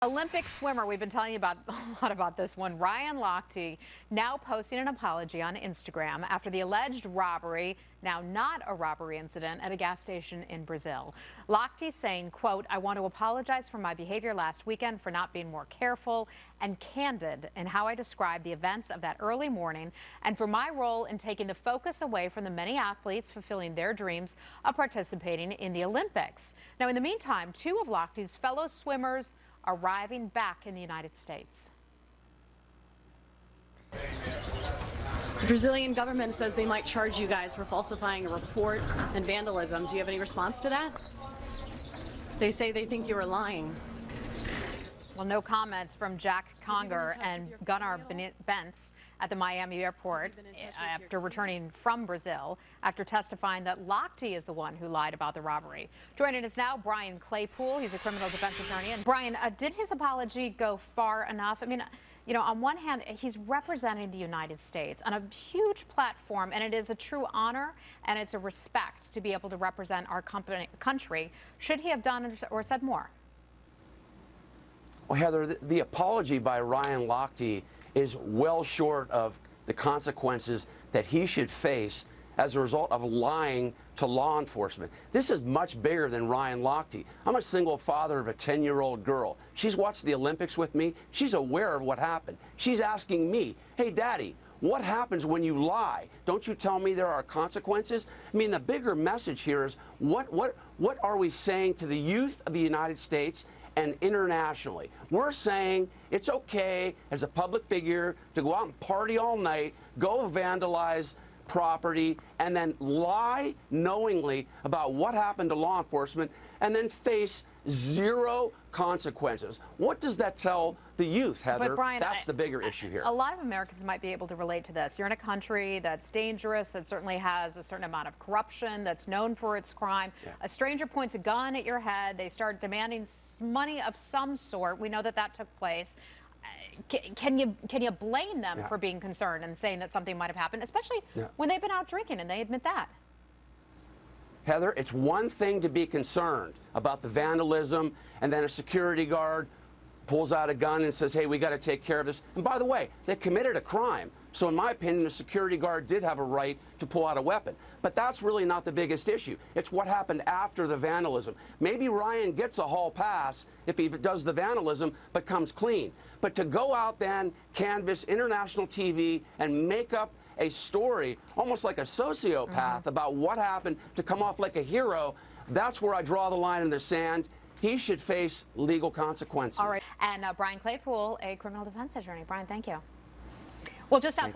Olympic swimmer, we've been telling you about a lot about this one. Ryan Lochte now posting an apology on Instagram after the alleged robbery, now not a robbery incident, at a gas station in Brazil. Lochte saying, quote, "I want to apologize for my behavior last weekend, for not being more careful and candid in how I described the events of that early morning, and for my role in taking the focus away from the many athletes fulfilling their dreams of participating in the Olympics." Now, in the meantime, two of Lochte's fellow swimmers arriving back in the United States. The Brazilian government says they might charge you guys for falsifying a report and vandalism. Do you have any response to that? They say they think you were lying. Well, no comments from Jack Conger and Gunnar Bentz at the Miami airport after returning from Brazil, after testifying that Lochte is the one who lied about the robbery. Joining us now, Brian Claypool. He's a criminal defense attorney. And Brian, did his apology go far enough? I mean, you know, on one hand, he's representing the United States on a huge platform, and it is a true honor and it's a respect to be able to represent our country. Should he have done or said more? Well, Heather, the apology by Ryan Lochte is well short of the consequences that he should face as a result of lying to law enforcement. This is much bigger than Ryan Lochte. I'm a single father of a 10-year-old girl. She's watched the Olympics with me. She's aware of what happened. She's asking me, "Hey, Daddy, what happens when you lie? Don't you tell me there are consequences?" I mean, the bigger message here is what are we saying to the youth of the United States and internationally? We're saying it's okay as a public figure to go out and party all night, go vandalize property, and then lie knowingly about what happened to law enforcement, and then face zero consequences. What does that tell the youth, Heather? But Brian, that's the bigger issue here. A lot of Americans might be able to relate to this. You're in a country that's dangerous, that certainly has a certain amount of corruption, that's known for its crime. Yeah. A stranger points a gun at your head. They start demanding money of some sort. We know that that took place. Can you blame them for being concerned and saying that something might have happened, especially when they've been out drinking and they admit that? Heather, it's one thing to be concerned about the vandalism, and then a security guard pulls out a gun and says, "Hey, we got to take care of this." And by the way, they committed a crime. So in my opinion, the security guard did have a right to pull out a weapon. But that's really not the biggest issue. It's what happened after the vandalism. Maybe Ryan gets a hall pass if he does the vandalism but comes clean. But to go out then, canvass international TV and make up a story, almost like a sociopath, about what happened, to come off like a hero, that's where I draw the line in the sand. He should face legal consequences. All right. And Brian Claypool, a criminal defense attorney. Brian, thank you. Well, just outside.